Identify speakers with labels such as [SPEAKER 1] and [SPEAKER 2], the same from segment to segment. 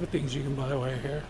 [SPEAKER 1] the things you can buy while you're here.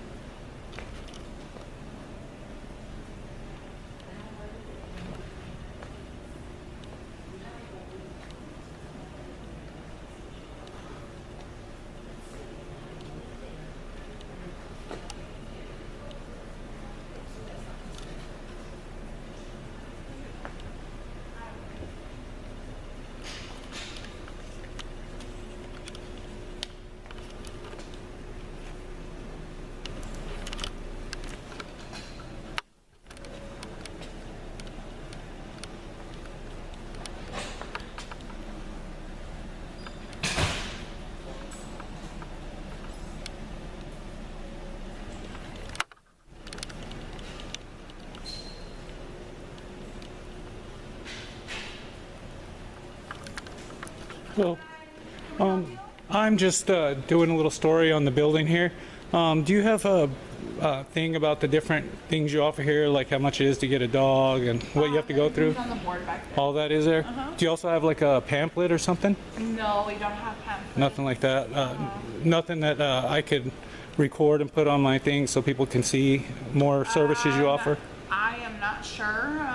[SPEAKER 1] Hello. I'm just doing a little story on the building here. Do you have a thing about the different things you offer here, like how much it is to get a dog and what you have to go through?
[SPEAKER 2] On the board back there.
[SPEAKER 1] All that is there? Do you also have like a pamphlet or something?
[SPEAKER 2] No, we don't have pamphlets.
[SPEAKER 1] Nothing like that? Nothing that I could record and put on my thing so people can see more services you offer?
[SPEAKER 2] I am not sure.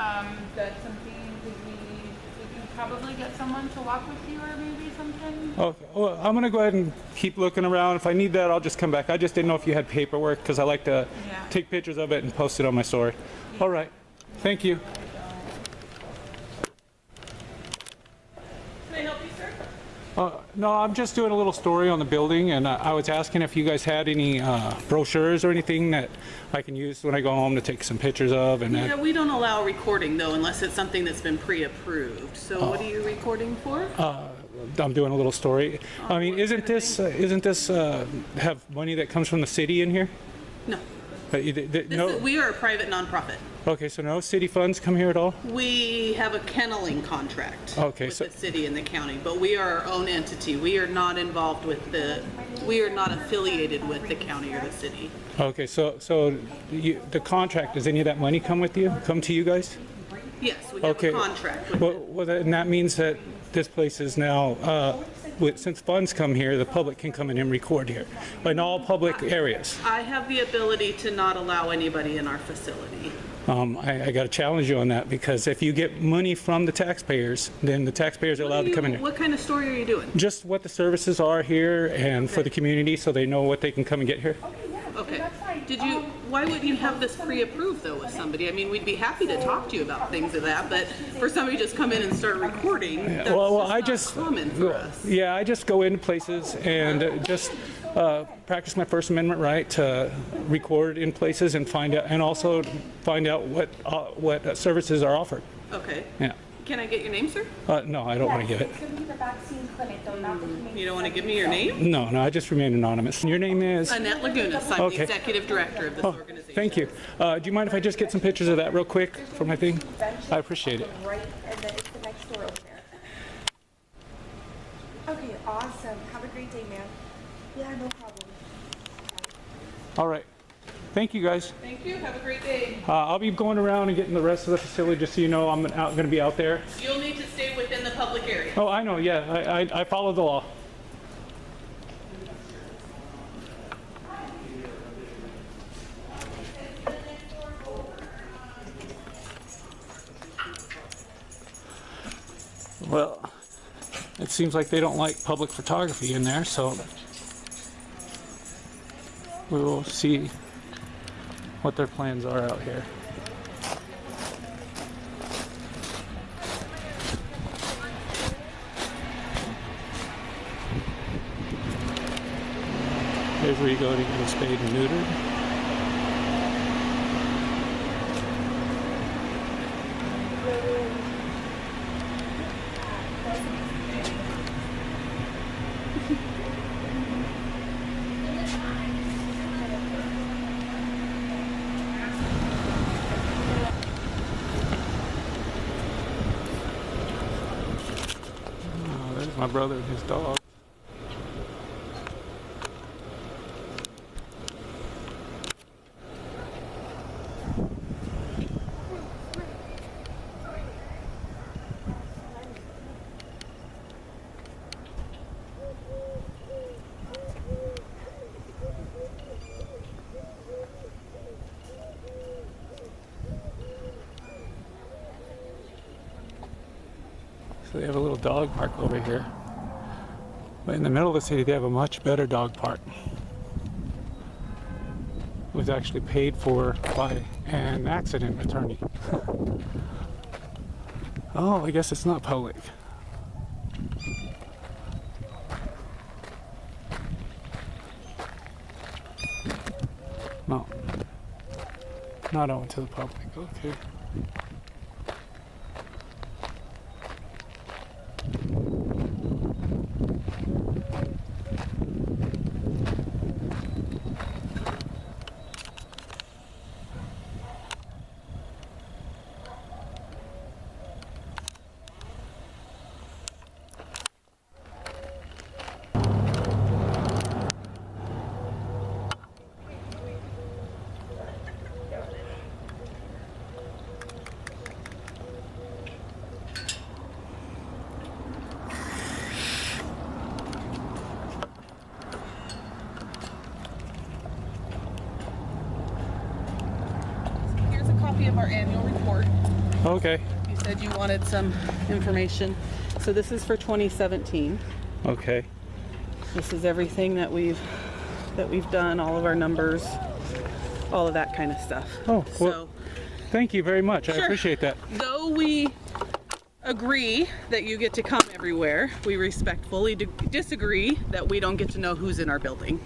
[SPEAKER 2] That's something we can probably get someone to walk with you or maybe something.
[SPEAKER 1] Okay. Well, I'm going to go ahead and keep looking around. If I need that, I'll just come back. I just didn't know if you had paperwork because I like to take pictures of it and post it on my story. All right. Thank you.
[SPEAKER 2] Can I help you, sir?
[SPEAKER 1] No, I'm just doing a little story on the building, and I was asking if you guys had any brochures or anything that I can use when I go home to take some pictures of. And
[SPEAKER 3] Yeah, we don't allow recording though unless it's something that's been pre-approved. So what are you recording for?
[SPEAKER 1] I'm doing a little story. I mean, isn't this have money that comes from the city in here?
[SPEAKER 3] No.
[SPEAKER 1] No.
[SPEAKER 3] We are a private nonprofit.
[SPEAKER 1] Okay, so no city funds come here at all?
[SPEAKER 3] We have a kenneling contract
[SPEAKER 1] Okay,
[SPEAKER 3] with
[SPEAKER 1] so
[SPEAKER 3] the city and the county, but we are our own entity. We are not involved with we are not affiliated with the county or the city.
[SPEAKER 1] okay, so the contract, does any of that money come to you guys?
[SPEAKER 3] Yes, we have
[SPEAKER 1] Okay.
[SPEAKER 3] a contract with
[SPEAKER 1] Well, and that means that this place is now, since funds come here, the public can come in and record here, in all public areas.
[SPEAKER 3] I have the ability to not allow anybody in our facility.
[SPEAKER 1] I got to challenge you on that, because if you get money from the taxpayers, then the taxpayers are allowed to come in here.
[SPEAKER 3] What kind of story are you doing?
[SPEAKER 1] Just what the services are here and for the community, so they know what they can come and get here.
[SPEAKER 3] Okay. Why wouldn't you have this pre-approved though with somebody? I mean, we'd be happy to talk to you about things of that, but for somebody to just come in and start recording, that's just not common for us.
[SPEAKER 1] Yeah, I just go into places and just practice my First Amendment right to record in places and find out, and also find out what services are offered.
[SPEAKER 3] Okay.
[SPEAKER 1] Yeah.
[SPEAKER 3] Can I get your name, sir?
[SPEAKER 1] No, I don't want to give it.
[SPEAKER 4] It's going to be the vaccine clinic, though, not the Humane.
[SPEAKER 3] You don't want to give me your name?
[SPEAKER 1] No, I just remain anonymous. Your name is?
[SPEAKER 3] Annette Lagunas. I'm
[SPEAKER 1] Okay.
[SPEAKER 3] the executive director of this organization.
[SPEAKER 1] Thank you. Do you mind if I just get some pictures of that real quick for my thing? I appreciate it.
[SPEAKER 4] Right, and then it's the next door over there. Okay, awesome. Have a great day, man. Yeah, no problem.
[SPEAKER 1] All right. Thank you, guys.
[SPEAKER 3] Thank you. Have a great day.
[SPEAKER 1] I'll be going around and getting the rest of the facility, just so you know. I'm going to be out there.
[SPEAKER 3] You'll need to stay within the public area.
[SPEAKER 1] Oh, I know. Yeah, I follow the law. Well, it seems like they don't like public photography in there, so we will see what their plans are out here. Here's where you go to get a spayed and neutered. There's my brother and his dog. So they have a little dog park over here. But in the middle of the city, they have a much better dog park. It was actually paid for by an accident attorney. Oh, I guess it's not public. No. Not open to the public. Okay.
[SPEAKER 3] Here's a copy of our annual report.
[SPEAKER 1] Okay.
[SPEAKER 3] You said you wanted some information. So this is for 2017.
[SPEAKER 1] Okay.
[SPEAKER 3] This is everything that we've done, all of our numbers, all of that kind of stuff.
[SPEAKER 1] Oh, well,
[SPEAKER 3] so,
[SPEAKER 1] thank you very much. I
[SPEAKER 3] Sure.
[SPEAKER 1] appreciate that.
[SPEAKER 3] though we agree that you get to come everywhere, we respectfully disagree that we don't get to know who's in our building.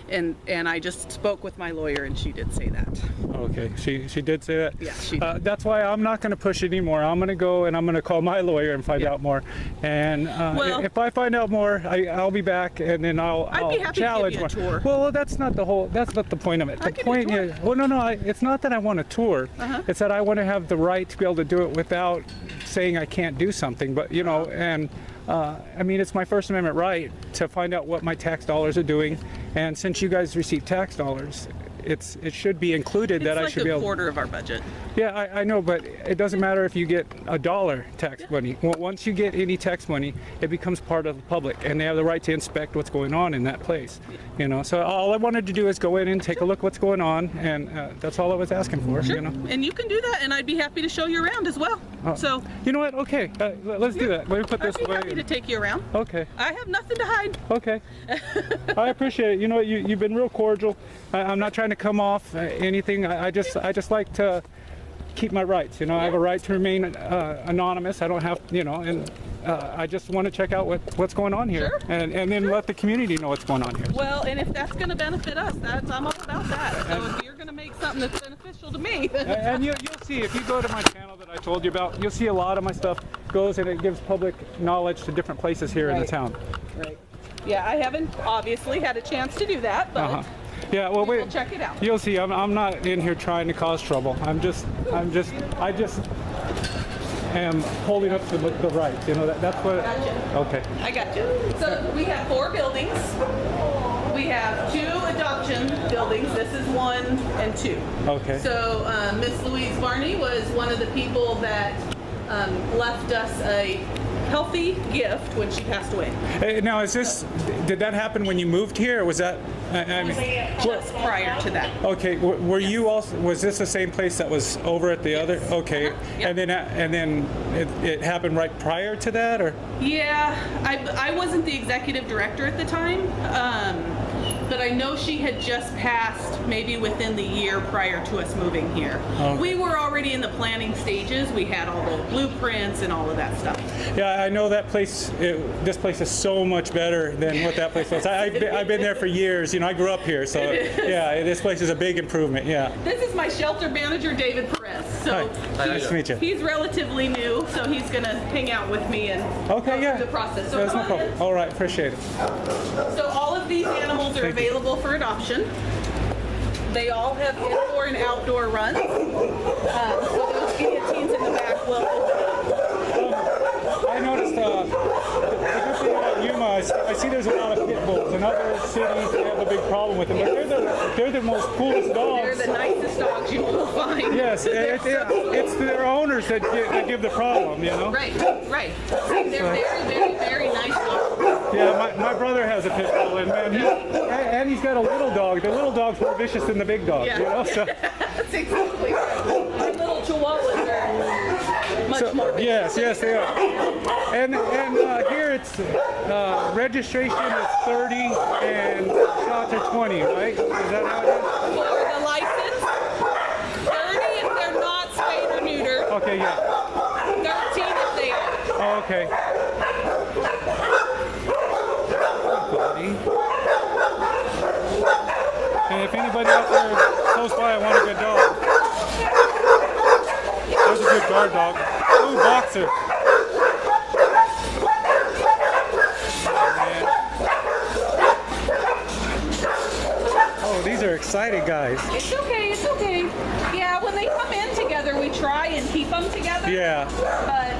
[SPEAKER 3] And I just spoke with my lawyer and she did say that.
[SPEAKER 1] Okay, she did say that?
[SPEAKER 3] Yeah, she did.
[SPEAKER 1] That's why I'm not going to push it anymore. I'm going to go and I'm going to call my lawyer and find
[SPEAKER 3] Yeah.
[SPEAKER 1] out more. And
[SPEAKER 3] Well-
[SPEAKER 1] if I find out more, I'll be back and then I'll
[SPEAKER 3] I'd be happy to give
[SPEAKER 1] challenge
[SPEAKER 3] you a
[SPEAKER 1] more.
[SPEAKER 3] tour.
[SPEAKER 1] Well, that's not the point of it.
[SPEAKER 3] I
[SPEAKER 1] The
[SPEAKER 3] can do a
[SPEAKER 1] point
[SPEAKER 3] tour.
[SPEAKER 1] is, well, no, it's not that I want a tour.
[SPEAKER 3] Uh-huh.
[SPEAKER 1] It's that I want to have the right to be able to do it without saying I can't do something. But, you know, and I mean, it's my First Amendment right to find out what my tax dollars are doing. And since you guys receive tax dollars, it should be included that
[SPEAKER 3] It's
[SPEAKER 1] I
[SPEAKER 3] like
[SPEAKER 1] should be
[SPEAKER 3] a
[SPEAKER 1] able.
[SPEAKER 3] quarter of our budget.
[SPEAKER 1] Yeah, I know, but it doesn't matter if you get $1 tax money. Once you get any tax money, it becomes part of the public, and they have the right to inspect what's going on in that place. You know, so all I wanted to do is go in and take a look what's going on, and that's all I was asking for.
[SPEAKER 3] Sure.
[SPEAKER 1] You know.
[SPEAKER 3] And you can do that, and I'd be happy to show you around as well. So
[SPEAKER 1] You know what? Okay, let's do that. Let me put
[SPEAKER 3] I'd
[SPEAKER 1] this
[SPEAKER 3] be
[SPEAKER 1] away.
[SPEAKER 3] happy to take you around.
[SPEAKER 1] Okay.
[SPEAKER 3] I have nothing to hide.
[SPEAKER 1] Okay. I appreciate it. You know, you've been real cordial. I'm not trying to come off anything. I just like to keep my rights. You know, I have a right to remain anonymous. I don't have, you know, and I just want to check out what's going on here,
[SPEAKER 3] Sure.
[SPEAKER 1] and then let the community know what's going on here.
[SPEAKER 3] Well, and if that's going to benefit us, I'm all about that. So if you're going to make something that's beneficial to me,
[SPEAKER 1] And you'll see, if you go to my channel that I told you about, you'll see a lot of my stuff goes and it gives public knowledge to different places here in the
[SPEAKER 3] Right.
[SPEAKER 1] town.
[SPEAKER 3] right? Yeah, I haven't obviously had a chance to do that, but
[SPEAKER 1] Uh-huh. Yeah, well,
[SPEAKER 3] we
[SPEAKER 1] wait.
[SPEAKER 3] will check it out.
[SPEAKER 1] You'll see. I'm not in here trying to cause trouble. I just am holding up to the rights. You know, that's what.
[SPEAKER 3] Gotcha.
[SPEAKER 1] Okay.
[SPEAKER 3] I got you. So we have 4 buildings. We have 2 adoption buildings. This is 1 and 2.
[SPEAKER 1] Okay.
[SPEAKER 3] So Miss Louise Barney was one of the people that left us a healthy gift when she passed away.
[SPEAKER 1] Hey, now, did that happen when you moved here, or was that? I mean,
[SPEAKER 3] Just prior to that.
[SPEAKER 1] okay. Were you also? Was this the same place that was over at the other? Okay.
[SPEAKER 3] Yep.
[SPEAKER 1] And then it happened right prior to that, or?
[SPEAKER 3] Yeah, I wasn't the executive director at the time, but I know she had just passed maybe within the year prior to us moving here.
[SPEAKER 1] Okay.
[SPEAKER 3] We were already in the planning stages. We had all the blueprints and all of that stuff.
[SPEAKER 1] Yeah, I know that place. This place is so much better than what that place was. I've been there for years. You know, I grew up here, so yeah, this place is a big improvement. Yeah.
[SPEAKER 3] This is my shelter manager, David Perez. So
[SPEAKER 1] Hi. Nice to meet you.
[SPEAKER 3] he's relatively new, so he's gonna hang out with me and
[SPEAKER 1] Okay,
[SPEAKER 3] go
[SPEAKER 1] yeah.
[SPEAKER 3] through the process. So
[SPEAKER 1] That's
[SPEAKER 3] come
[SPEAKER 1] no
[SPEAKER 3] on in.
[SPEAKER 1] problem. All right, appreciate it.
[SPEAKER 3] So all of these animals are available for adoption. They all have indoor and outdoor runs. So those guillotines in the back will open up.
[SPEAKER 1] I noticed the good thing about Yuma is I see there's a lot of pit bulls. In other cities, they have a big problem with them, but they're the most coolest dogs.
[SPEAKER 3] They're the nicest dogs you will find.
[SPEAKER 1] Yes, it's their owners that give the problem, you know?
[SPEAKER 3] Right, right. They're very, very, very nice dogs.
[SPEAKER 1] Yeah, my brother has a pit bull, and man, he's got a little dog. The little dog's more vicious than the big dog,
[SPEAKER 3] Yeah.
[SPEAKER 1] you know? So,
[SPEAKER 3] That's exactly right. My little chihuahuas are much more big.
[SPEAKER 1] Yes, yes, they are. And here it's registration is 30 and shots are 20, right? Is that how it is?
[SPEAKER 3] For the license, 30 if they're not spayed or neutered,
[SPEAKER 1] Okay, yeah.
[SPEAKER 3] 13 if they are.
[SPEAKER 1] Oh, okay. And if anybody out there close by, want a good dog. There's a good guard dog. Ooh, boxer. Oh, these are excited guys.
[SPEAKER 3] It's okay, it's okay. Yeah, when they come in together, we try and keep them together.
[SPEAKER 1] Yeah.
[SPEAKER 3] But,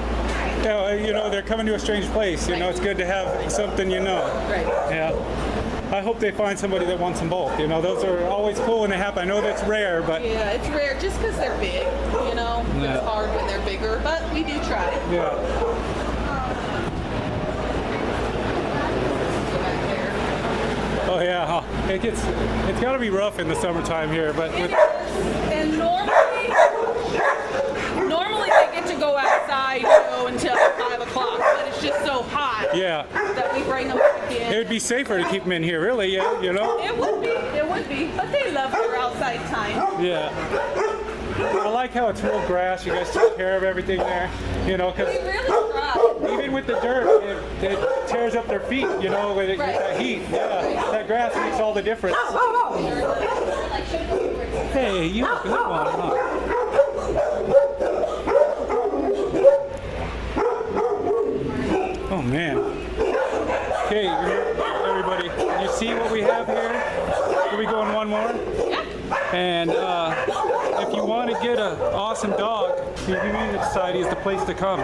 [SPEAKER 1] You know, they're coming to a strange place. You know, it's good to have something you know.
[SPEAKER 3] right.
[SPEAKER 1] Yeah. I hope they find somebody that wants them both. You know, those are always cool when they happen. I know that's rare, but
[SPEAKER 3] Yeah, it's rare just because they're big, you know.
[SPEAKER 1] Yeah.
[SPEAKER 3] It's hard when they're bigger, but we do try.
[SPEAKER 1] yeah.
[SPEAKER 3] Go back there.
[SPEAKER 1] Oh yeah. Huh. It's got to be rough in the summertime here, but
[SPEAKER 3] It
[SPEAKER 1] with,
[SPEAKER 3] is, and normally they get to go outside, you know, until 5 o'clock, but it's just so hot
[SPEAKER 1] yeah,
[SPEAKER 3] that we bring them back in.
[SPEAKER 1] it would be safer to keep them in here, really. Yeah, you know.
[SPEAKER 3] It would be, but they love their outside time.
[SPEAKER 1] Yeah. I like how it's real grass. You guys take care of everything there, you know, because
[SPEAKER 3] We really try.
[SPEAKER 1] even with the dirt, it tears up their feet, you know, with that heat. Yeah, that grass makes all the difference. Hey, you a good one, huh? Oh man. Okay, everybody, you see what we have here? Are we going one more? And if you want to get an awesome dog, the Humane Society is the place to come.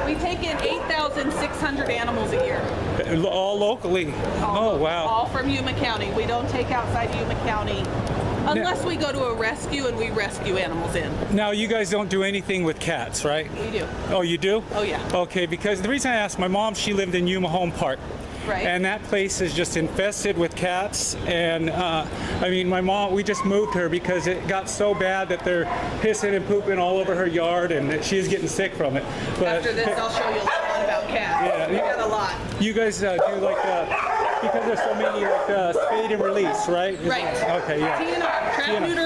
[SPEAKER 3] We take in 8,600 animals a year.
[SPEAKER 1] All locally. Oh, wow.
[SPEAKER 3] All from Yuma County. We don't take outside Yuma County unless we go to a rescue and we rescue animals in.
[SPEAKER 1] Now, you guys don't do anything with cats, right?
[SPEAKER 3] We do.
[SPEAKER 1] Oh, you do?
[SPEAKER 3] Oh, yeah.
[SPEAKER 1] Okay, because the reason I asked, my mom, she lived in Yuma Home Park.
[SPEAKER 3] Right.
[SPEAKER 1] And that place is just infested with cats. And I mean, my mom, we just moved her because it got so bad that they're pissing and pooping all over her yard, and she's getting sick from it. But
[SPEAKER 3] After this, I'll show you a lot about cats.
[SPEAKER 1] Yeah.
[SPEAKER 3] We got a lot.
[SPEAKER 1] you guys do like because there's so many like spade and release, right?
[SPEAKER 3] Right.
[SPEAKER 1] Okay, yeah.
[SPEAKER 3] TNR, trap,
[SPEAKER 1] TNR.
[SPEAKER 3] neuter,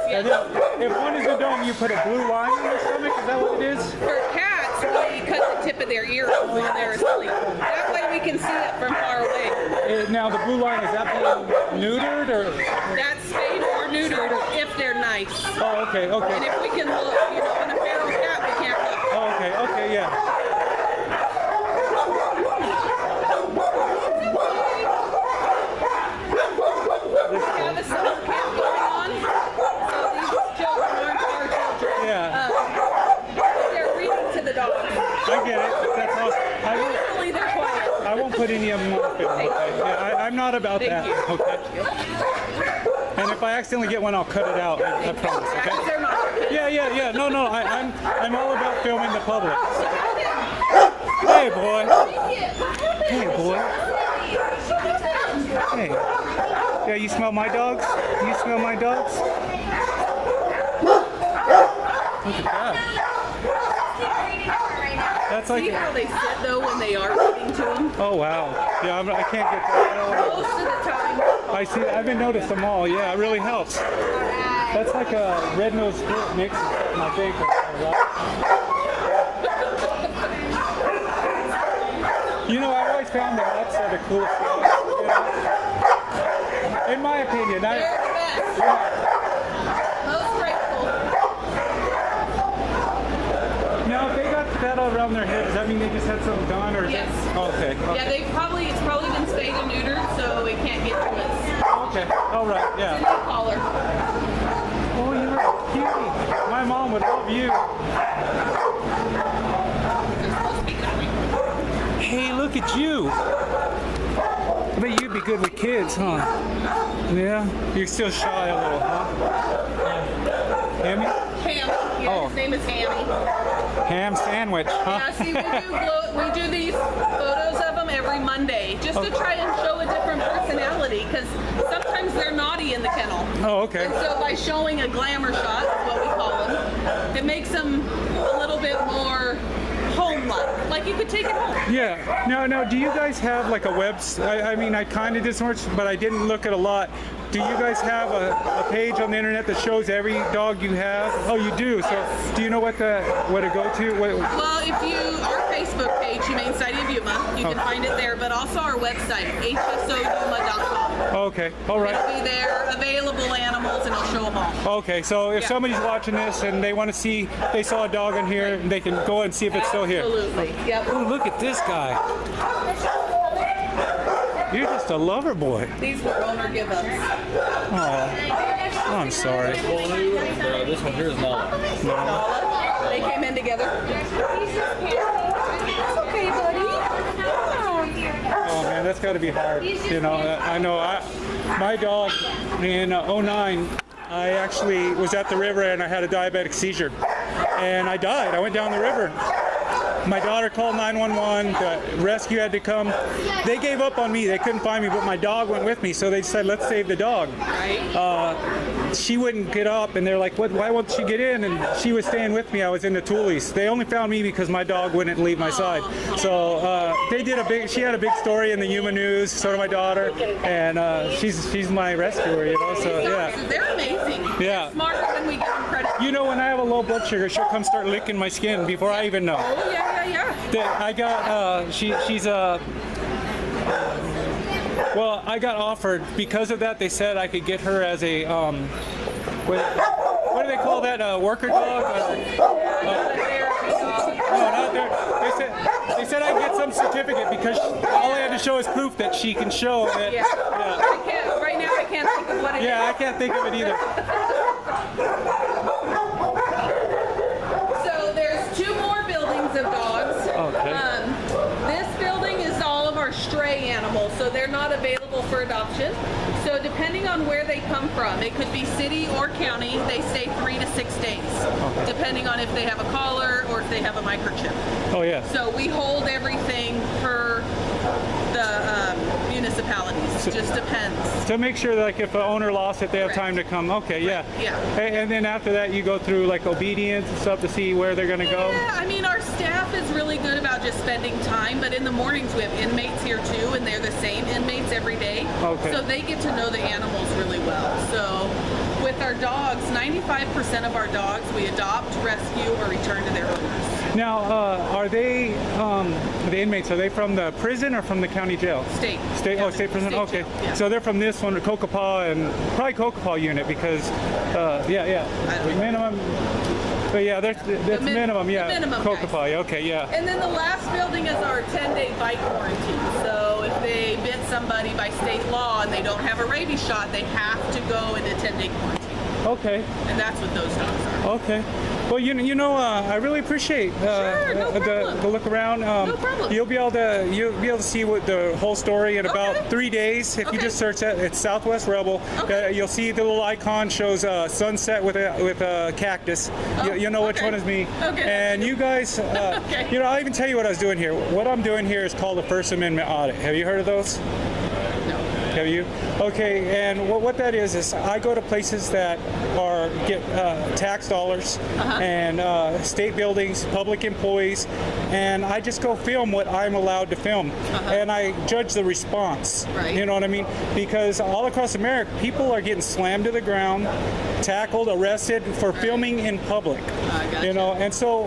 [SPEAKER 1] And
[SPEAKER 3] yeah.
[SPEAKER 1] then, if one is a dog, you put a blue line in their stomach. Is that what it is?
[SPEAKER 3] For cats, we cut the tip of their ear off while they're asleep. That way we can see it from far away.
[SPEAKER 1] Now the blue line, is that being neutered or?
[SPEAKER 3] That's spayed or neutered if they're nice.
[SPEAKER 1] Oh, okay,
[SPEAKER 3] And
[SPEAKER 1] okay.
[SPEAKER 3] if we can look, you know, in a feral cat, we can't look.
[SPEAKER 1] Oh, okay, okay, yeah.
[SPEAKER 3] We have a summer camp going on, so these children aren't our children.
[SPEAKER 1] Yeah,
[SPEAKER 3] They're reading to the dogs.
[SPEAKER 1] I get it. That's awesome.
[SPEAKER 3] Usually they're quiet.
[SPEAKER 1] I won't put any of them on film. Okay? Yeah, I'm not about
[SPEAKER 3] Thank
[SPEAKER 1] that.
[SPEAKER 3] you.
[SPEAKER 1] Okay. And if I accidentally get one, I'll cut it out. I promise. Okay.
[SPEAKER 3] Because they're not our kids.
[SPEAKER 1] Yeah. No. I'm all about filming the public. Hey, boy. Hey, boy. Hey. Yeah, you smell my dogs? You smell my dogs? Look at that. That's like.
[SPEAKER 3] See how they sit though when they are reading to them?
[SPEAKER 1] Oh wow. Yeah, I can't get that.
[SPEAKER 3] Most of the time.
[SPEAKER 1] I see. I've been noticed them all. Yeah, it really helps. That's like a red-nosed squirrel mix, I think. You know, I've always found the nuts are the coolest thing. You know? In my opinion,
[SPEAKER 3] They're the best.
[SPEAKER 1] yeah.
[SPEAKER 3] Most grateful.
[SPEAKER 1] Now, if they got that around their head, does that mean they just had something done, or? Is
[SPEAKER 3] Yes.
[SPEAKER 1] It, oh, okay.
[SPEAKER 3] Yeah, it's probably been spayed and neutered, so it can't get to us.
[SPEAKER 1] Okay. All right.
[SPEAKER 3] And
[SPEAKER 1] Yeah.
[SPEAKER 3] they collar.
[SPEAKER 1] Oh, you're a cutie. My mom would love you. Hey, look at you. I bet you'd be good with kids, huh? Yeah? You're still shy a little, huh? Hammy?
[SPEAKER 3] Ham. Yeah,
[SPEAKER 1] Oh.
[SPEAKER 3] his name is Hammy.
[SPEAKER 1] Ham sandwich, huh?
[SPEAKER 3] Yeah, see, we do these photos of them every Monday just to try and show a different personality because sometimes they're naughty in the kennel.
[SPEAKER 1] Oh, okay.
[SPEAKER 3] And so by showing a glamour shot, is what we call them, It makes them a little bit more home-like. Like you could take it home.
[SPEAKER 1] Yeah. Now, do you guys have like a website? I mean, I kind of did some research, but I didn't look at a lot. Do you guys have a page on the internet that shows every dog you have? Oh, you do. So, do you know what to go to?
[SPEAKER 3] Well, if our Facebook page, Humane Society of Yuma, you can find it there, but also our website, hsoyuma.com.
[SPEAKER 1] Okay. All right.
[SPEAKER 3] It'll be there, available animals, and I'll show them all.
[SPEAKER 1] Okay. So, if somebody's watching this and they want to see, they saw a dog in here, they can go and see if it's still here.
[SPEAKER 3] Absolutely. Yep.
[SPEAKER 1] Oh, look at this guy. You're just a lover boy.
[SPEAKER 3] These were owner give-ups.
[SPEAKER 1] Oh, I'm sorry.
[SPEAKER 5] This one here is Nala.
[SPEAKER 3] Nala. They came in together. It's okay, buddy.
[SPEAKER 1] Oh man, that's got to be hard. You know, I know. My dog in '09, I actually was at the river and I had a diabetic seizure, and I died. I went down the river. My daughter called 911. The rescue had to come. They gave up on me. They couldn't find me, but my dog went with me. So they said, "Let's save the dog." She wouldn't get up, and they're like, "What? Why won't she get in?" And she was staying with me. I was in the toolies. They only found me because my dog wouldn't leave my side. So they did She had a big story in the Yuma news. So did my daughter, and she's my rescuer. You know, so yeah.
[SPEAKER 3] They're amazing.
[SPEAKER 1] Yeah.
[SPEAKER 3] They're smarter than we give them credit.
[SPEAKER 1] You know, when I have a low blood sugar, she'll come start licking my skin before I even know.
[SPEAKER 3] Oh yeah.
[SPEAKER 1] I got she's well, I got offered because of that. They said I could get her as a what do they call that, worker dog? No, not there. They said I'd get some certificate because all I had to show is proof that she can show that.
[SPEAKER 3] Yeah. I can't right now. I can't think of what it is.
[SPEAKER 1] Yeah, I can't think of it either.
[SPEAKER 3] So there's 2 more buildings of dogs.
[SPEAKER 1] Okay.
[SPEAKER 3] This building is all of our stray animals, so they're not available for adoption. So depending on where they come from, it could be city or county, they stay 3 to 6 days, depending on if they have a collar or if they have a microchip.
[SPEAKER 1] Oh yeah.
[SPEAKER 3] So we hold everything per the municipalities. It just depends.
[SPEAKER 1] To make sure, like, if an owner lost it, they have
[SPEAKER 3] Correct.
[SPEAKER 1] time to come. Okay, yeah.
[SPEAKER 3] Yeah.
[SPEAKER 1] And then after that, you go through like obedience and stuff to see where they're gonna go.
[SPEAKER 3] Yeah, I mean, our staff is really good about just spending time, but in the mornings we have inmates here too, and they're the same inmates every day.
[SPEAKER 1] Okay.
[SPEAKER 3] So they get to know the animals really well. So with our dogs, 95% of our dogs we adopt, rescue, or return to their owners.
[SPEAKER 1] Now, are they the inmates? Are they from the prison or from the county jail?
[SPEAKER 3] State.
[SPEAKER 1] State.
[SPEAKER 3] Yeah,
[SPEAKER 1] Oh, state prison.
[SPEAKER 3] state
[SPEAKER 1] Okay.
[SPEAKER 3] jail, yeah.
[SPEAKER 1] So they're from this one, the Cocopa, and probably Cocopa unit because, minimum. But yeah, that's minimum. Yeah.
[SPEAKER 3] the minimum
[SPEAKER 1] Cocopa. Okay. Yeah.
[SPEAKER 3] And then the last building is our 10-day bite quarantine. So if they bit somebody by state law and they don't have a rabies shot, they have to go into 10-day quarantine.
[SPEAKER 1] Okay.
[SPEAKER 3] And that's what those dogs are.
[SPEAKER 1] Okay. Well, I really appreciate
[SPEAKER 3] Sure, no problem.
[SPEAKER 1] the look around.
[SPEAKER 3] No problem.
[SPEAKER 1] You'll be able to see what the whole story in about
[SPEAKER 3] Okay.
[SPEAKER 1] 3 days. If you
[SPEAKER 3] Okay.
[SPEAKER 1] just search that, it's Southwest Rebel.
[SPEAKER 3] Okay.
[SPEAKER 1] You'll see the little icon shows sunset with a cactus. You'll know which
[SPEAKER 3] okay.
[SPEAKER 1] one is me.
[SPEAKER 3] Okay.
[SPEAKER 1] And you guys,
[SPEAKER 3] Okay.
[SPEAKER 1] I'll even tell you what I was doing here. What I'm doing here is called a First Amendment audit. Have you heard of those?
[SPEAKER 3] No.
[SPEAKER 1] Have you? Okay, and what that is I go to places that get tax dollars and state buildings, public employees, and I just go film what I'm allowed to film, and I judge the response.
[SPEAKER 3] Right.
[SPEAKER 1] You know what I mean? Because all across America, people are getting slammed to the ground, tackled, arrested for filming in public.
[SPEAKER 3] Gotcha.
[SPEAKER 1] You know, and so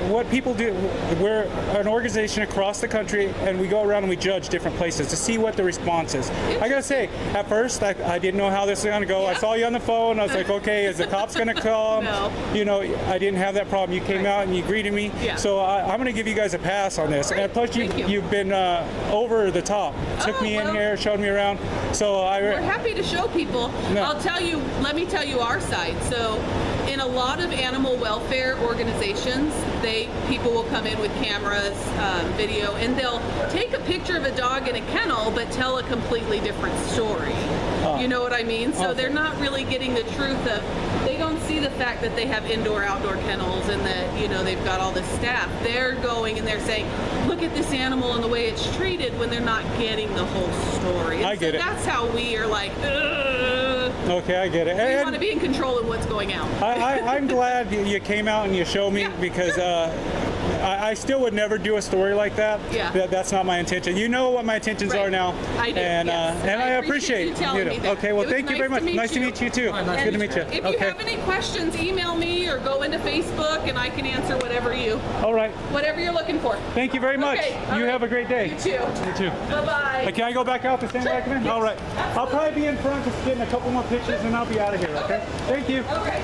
[SPEAKER 1] what people do, we're an organization across the country, and we go around and we judge different places to see what the response is. I gotta say, at first I didn't know how this was gonna go. I saw you on the phone. I was like, okay, is the cops gonna come?
[SPEAKER 3] No.
[SPEAKER 1] You know, I didn't have that problem. You came out and you greeted me.
[SPEAKER 3] Yeah.
[SPEAKER 1] So I'm gonna give you guys a pass on this.
[SPEAKER 3] Great.
[SPEAKER 1] And plus,
[SPEAKER 3] Thank you.
[SPEAKER 1] you've been over the top. Took me in
[SPEAKER 3] well.
[SPEAKER 1] here, showed me around. So
[SPEAKER 3] We're happy to show people.
[SPEAKER 1] No.
[SPEAKER 3] Let me tell you our side. So in a lot of animal welfare organizations, people will come in with cameras, video, and they'll take a picture of a dog in a kennel but tell a completely different story. You know what I mean? So they're not really getting the truth of, they don't see the fact that they have indoor-outdoor kennels and that, they've got all this staff. They're going and they're saying, look at this animal and the way it's treated, when they're not getting the whole story. And
[SPEAKER 1] I get it.
[SPEAKER 3] That's how we are like, ugh.
[SPEAKER 1] Okay, I get it.
[SPEAKER 3] You
[SPEAKER 1] And
[SPEAKER 3] want to be in control of what's going out.
[SPEAKER 1] I'm glad you came out and you showed me
[SPEAKER 3] Yeah,
[SPEAKER 1] because I still would never do a story like that.
[SPEAKER 3] Yeah.
[SPEAKER 1] That's not my intention. You know what my intentions
[SPEAKER 3] Right.
[SPEAKER 1] are now.
[SPEAKER 3] I do,
[SPEAKER 1] And,
[SPEAKER 3] yes.
[SPEAKER 1] and I
[SPEAKER 3] appreciate you telling me that.
[SPEAKER 1] Okay, well,
[SPEAKER 3] It was
[SPEAKER 1] thank you
[SPEAKER 3] nice
[SPEAKER 1] very much.
[SPEAKER 3] to meet
[SPEAKER 1] Nice to
[SPEAKER 3] you.
[SPEAKER 1] meet you too.
[SPEAKER 5] nice
[SPEAKER 1] Good to meet you.
[SPEAKER 3] If you have any questions, email me or go into Facebook and I can answer whatever you're looking for.
[SPEAKER 1] Thank you very much.
[SPEAKER 3] Okay, all
[SPEAKER 1] You
[SPEAKER 3] right.
[SPEAKER 1] have a great day.
[SPEAKER 3] You too.
[SPEAKER 1] You too.
[SPEAKER 3] Bye-bye.
[SPEAKER 1] Can I go back out the same way I come in? All right. I'll probably be in front just getting a couple more pictures and I'll be out of here, okay? Thank you.
[SPEAKER 3] Okay.